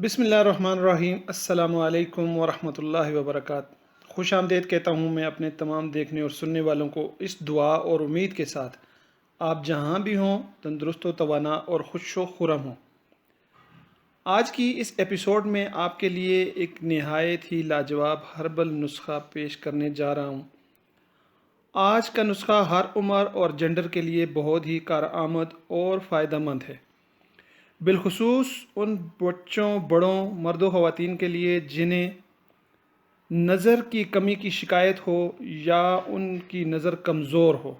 بسم اللہ الرحمن الرحیم۔ السلام علیکم ورحمۃ اللہ وبرکاتہ۔ خوش آمدید کہتا ہوں میں اپنے تمام دیکھنے اور سننے والوں کو اس دعا اور امید کے ساتھ آپ جہاں بھی ہوں تندرست و توانا اور خوش و خرم ہوں۔ آج کی اس ایپیسوڈ میں آپ کے لیے ایک نہایت ہی لاجواب ہربل نسخہ پیش کرنے جا رہا ہوں۔ آج کا نسخہ ہر عمر اور جنڈر کے لیے بہت ہی کارآمد اور فائدہ مند ہے، بالخصوص ان بچوں، بڑوں، مرد و خواتین کے لیے جنہیں نظر کی کمی کی شکایت ہو یا ان کی نظر کمزور ہو۔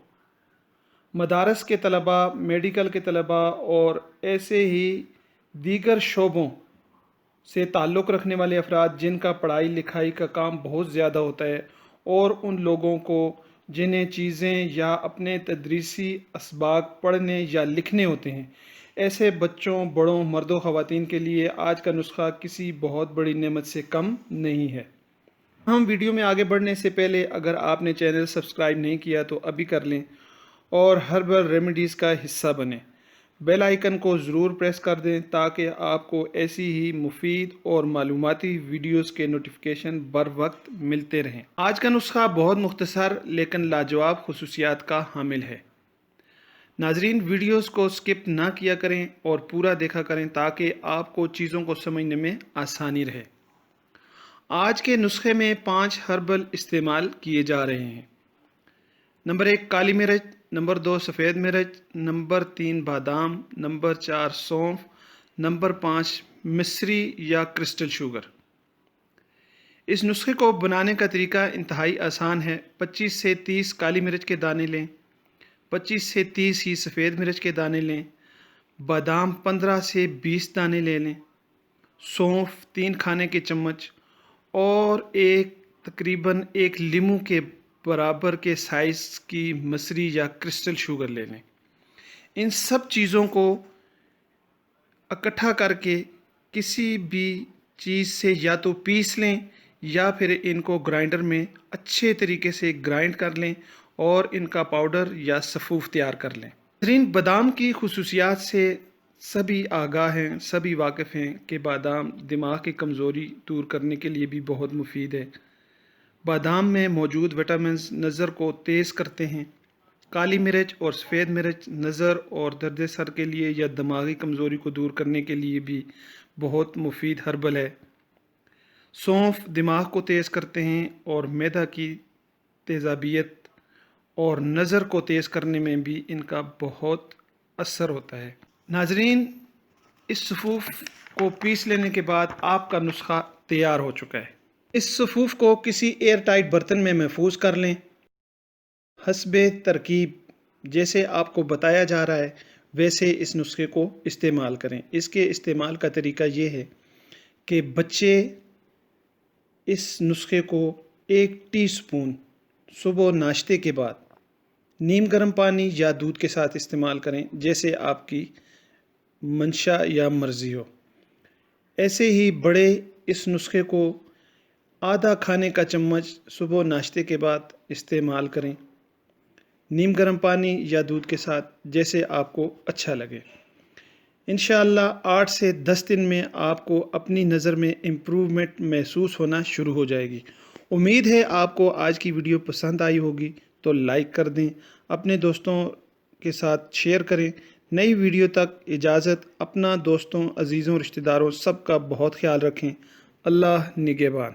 مدارس کے طلباء، میڈیکل کے طلباء اور ایسے ہی دیگر شعبوں سے تعلق رکھنے والے افراد جن کا پڑھائی لکھائی کا کام بہت زیادہ ہوتا ہے، اور ان لوگوں کو جنہیں چیزیں یا اپنے تدریسی اسباق پڑھنے یا لکھنے ہوتے ہیں، ایسے بچوں، بڑوں، مرد و خواتین کے لیے آج کا نسخہ کسی بہت بڑی نعمت سے کم نہیں ہے۔ ہم ویڈیو میں آگے بڑھنے سے پہلے اگر آپ نے چینل سبسکرائب نہیں کیا تو ابھی کر لیں اور ہربل ریمیڈیز کا حصہ بنیں۔ بیل آئیکن کو ضرور پریس کر دیں تاکہ آپ کو ایسی ہی مفید اور معلوماتی ویڈیوز کے نوٹیفیکیشن بر وقت ملتے رہیں۔ آج کا نسخہ بہت مختصر لیکن لاجواب خصوصیات کا حامل ہے۔ ناظرین، ویڈیوز کو سکپ نہ کیا کریں اور پورا دیکھا کریں تاکہ آپ کو چیزوں کو سمجھنے میں آسانی رہے۔ آج کے نسخے میں 5 ہربل استعمال کیے جا رہے ہیں۔ نمبر 1 کالی مرچ، نمبر 2 سفید مرچ، نمبر 3 بادام، نمبر 4 سونف، نمبر 5 مصری یا کرسٹل شوگر۔ اس نسخے کو بنانے کا طریقہ انتہائی آسان ہے۔ 25 سے 30 کالی مرچ کے دانے لیں، 25 سے 30 ہی سفید مرچ کے دانے لیں، بادام 15 سے 20 دانے لے لیں، سونف 3 کھانے کے چمچ اور تقریباً 1 لیمو کے برابر کے سائز کی مصری یا کرسٹل شوگر لے لیں۔ ان سب چیزوں کو اکٹھا کر کے کسی بھی چیز سے یا تو پیس لیں یا پھر ان کو گرائنڈر میں اچھے طریقے سے گرائنڈ کر لیں اور ان کا پاؤڈر یا سفوف تیار کر لیں۔ ناظرین، بادام کی خصوصیات سے سبھی آگاہ ہیں، سبھی واقف ہیں کہ بادام دماغ کی کمزوری دور کرنے کے لیے بھی بہت مفید ہے۔ بادام میں موجود وٹامنز نظر کو تیز کرتے ہیں۔ کالی مرچ اور سفید مرچ نظر اور درد سر کے لیے یا دماغی کمزوری کو دور کرنے کے لیے بھی بہت مفید ہربل ہے۔ سونف دماغ کو تیز کرتے ہیں اور معدہ کی تیزابیت اور نظر کو تیز کرنے میں بھی ان کا بہت اثر ہوتا ہے۔ ناظرین، اس سفوف کو پیس لینے کے بعد آپ کا نسخہ تیار ہو چکا ہے۔ اس سفوف کو کسی ایئر ٹائٹ برتن میں محفوظ کر لیں۔ حسب ترکیب جیسے آپ کو بتایا جا رہا ہے ویسے اس نسخے کو استعمال کریں۔ اس کے استعمال کا طریقہ یہ ہے کہ بچے اس نسخے کو 1 ٹی سپون صبح ناشتے کے بعد نیم گرم پانی یا دودھ کے ساتھ استعمال کریں، جیسے آپ کی منشا یا مرضی ہو۔ ایسے ہی بڑے اس نسخے کو آدھا کھانے کا چمچ صبح ناشتے کے بعد استعمال کریں، نیم گرم پانی یا دودھ کے ساتھ، جیسے آپ کو اچھا لگے۔ انشاءاللہ 8 سے 10 دن میں آپ کو اپنی نظر میں امپروومنٹ محسوس ہونا شروع ہو جائے گی۔ امید ہے آپ کو آج کی ویڈیو پسند آئی ہوگی تو لائک کر دیں، اپنے دوستوں کے ساتھ شیئر کریں۔ نئی ویڈیو تک اجازت، اپنا دوستوں، عزیزوں، رشتہ داروں سب کا بہت خیال رکھیں۔ اللہ نگہبان۔